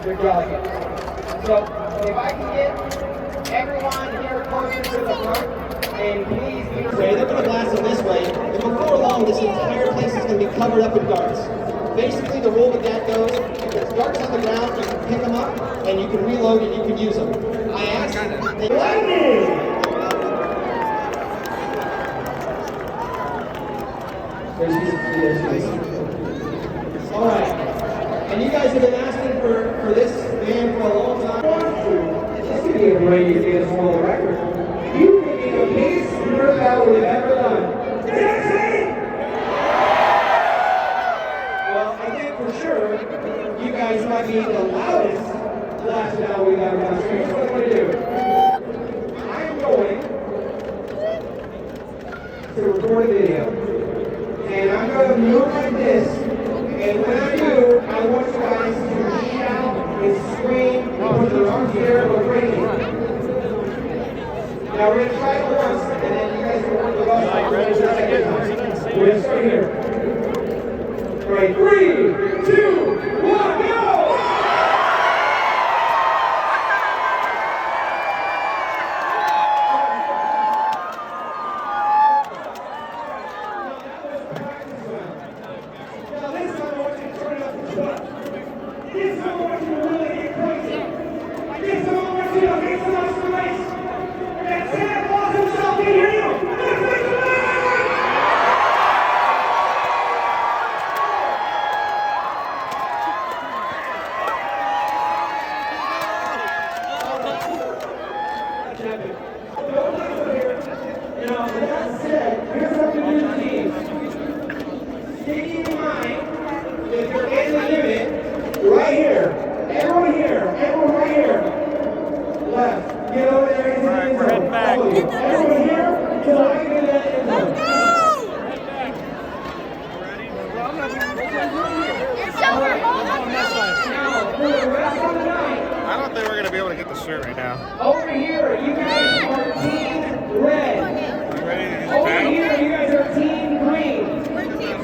You're jogging. So if I can get everyone here closer to the front, and please be ready. They're going to blast them this way, and before long, this entire place is going to be covered up in darts. Basically, the rule with that goes, if there's darts on the ground, you can pick them up, and you can reload and you can use them. I asked, lightning! All right, and you guys have been asking for this band for a long time. This could be a great Guinness World Record. You could be the biggest Nerf battle we've ever done. Well, I think for sure you guys might be the loudest blast battle we've ever done. So here's what I'm going to do. I'm going to record a video. And I'm going to move like this. And when I do, I want you guys to shout and scream and put your arms here or breaking. Now we're going to try it once, and then you guys can work with us. We're going to start here. All right, 3, 2, 1, go! Right here. Everyone here. Everyone right here. Left. Get over there into the end zone. Everyone here to the right of that end zone. I don't think we're going to be able to get the shirt right now. Over here, you guys are team red. You ready to do this Over battle? here, you guys are team green.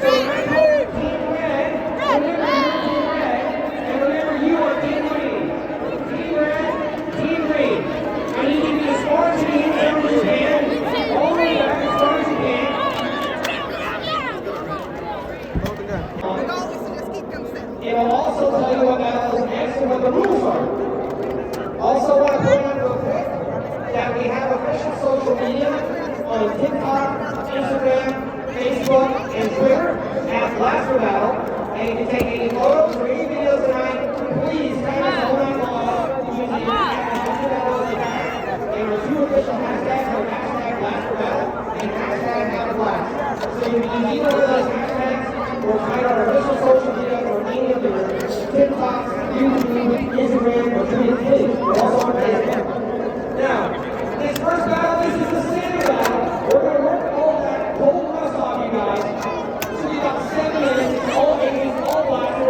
So remember, team red. Remember, you are team green. Team red, team green. I need you to be as far as you can, all the way back as far as you can. It'll also tell you what battles next and what the rules are. Also want to point out real quick that we have official social media on TikTok, Instagram, Facebook, and Twitter at Blaster Battle. And you can take any photos or any videos tonight. Please tag us all night long using the hashtag. And our 2 official hashtags are hashtag Blaster Battle and hashtag Have a Blast. So you can use either of those hashtags or find our official social media or any of the TikToks, YouTube, Instagram, or Twitter. We're also on Facebook. Now, this first battle, this is the standard battle. We're going to work all that cold rust off you guys. It's going to be about 7 minutes. It's all 80s, all black.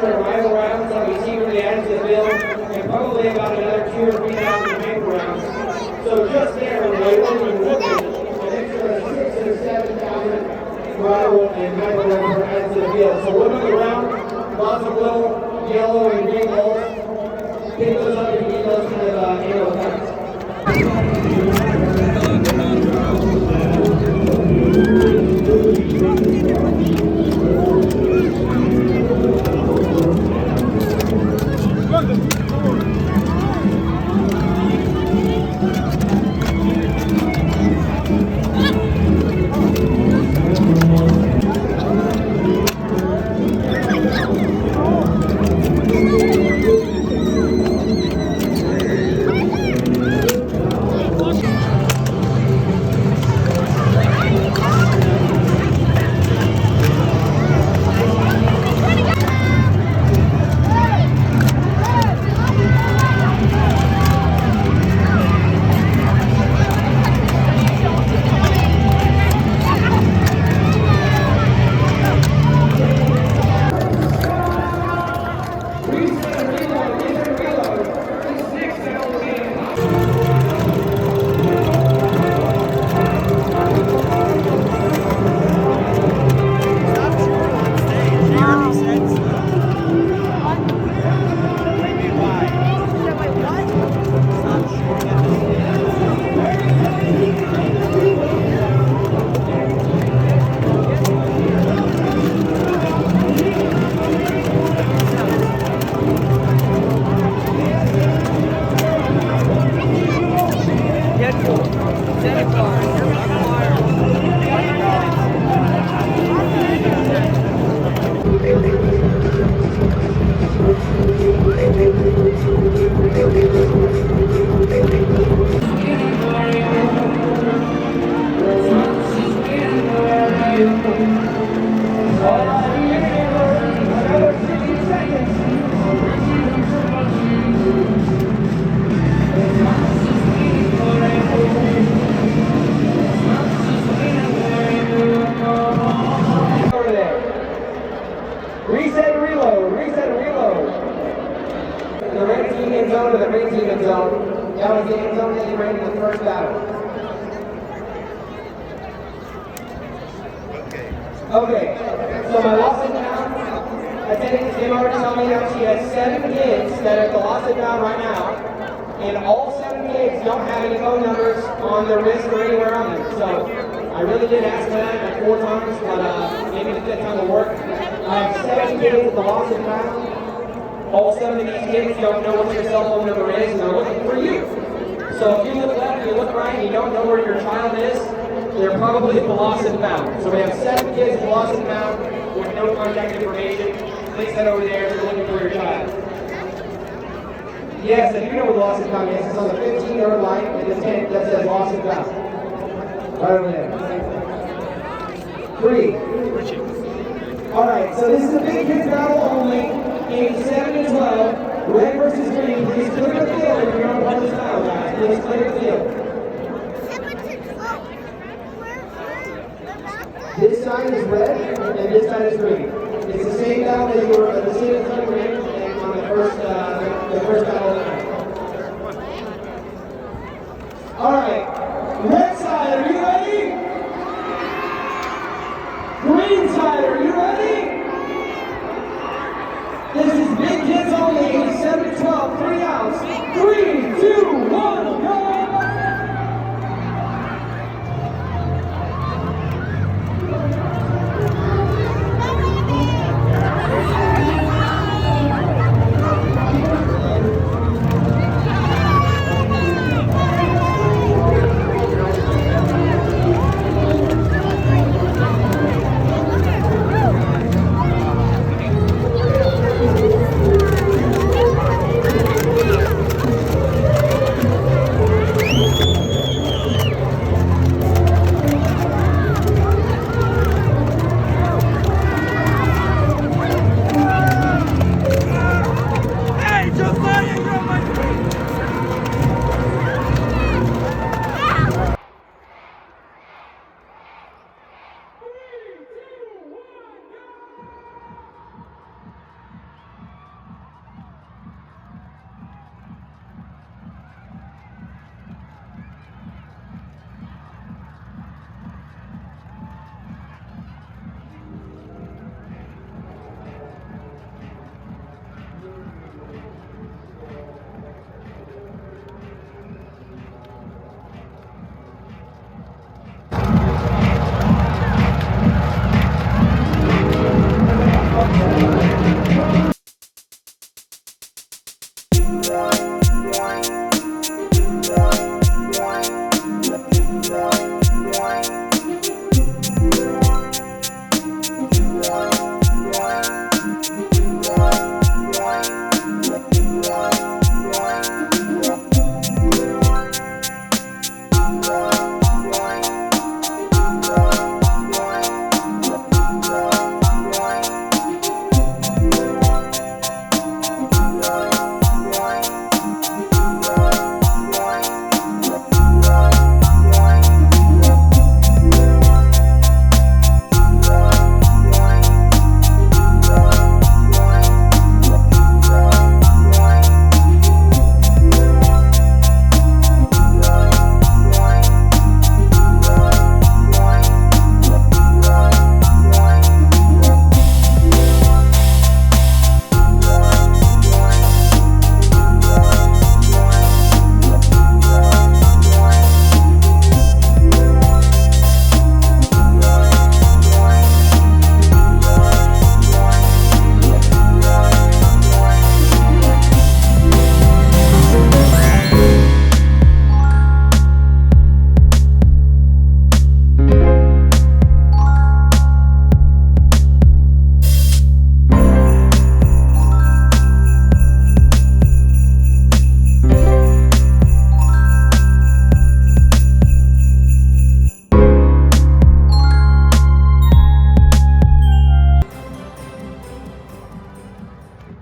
extra rival rounds that we secretly added to the field, and probably about another 2,000 or 3,000 paper rounds. So just there, when you're looking, an extra 6,000 or 7,000 rival and rival rounds were added to the field. So one other round, lots of little yellow and green balls. Pick those up if you need those kind of ammo packs. Reset and reload, reset and reload. The red team in zone to the green team in zone. That was the end zone that you ran in the first battle. Okay, so my loss and down attendant Tim already told me that she has 7 kids that are at the loss and down right now, and all 7 kids don't have any phone numbers on their wrist or anywhere on them. So I really did ask for that like 4 times, but maybe the 5th time will work. I have 7 kids at the loss and found. All 7 of these kids don't know what your cell phone number is, and they're looking for you. So if you look left, you look right, and you don't know where your child is, they're probably at the lost and found. So we have 7 kids at the lost and found with no contact information. Please head over there if you're looking for your child. Yes, if you know where the lost and found is, it's on the 15-yard line in the tent that says lost and found. Right over there. 3. All right, so this is a big kids battle only. Age 7 to 12. Red versus green. Please clear the field if you're on one style, guys. Please clear the field. This side is red and this side is green. It's the same battle that you were the same time we ran on the first battle of the night. All right, red side, are you ready? Green side, are you ready? This is big kids only, age 7 to 12, 3 outs. 3, 2, 1, go!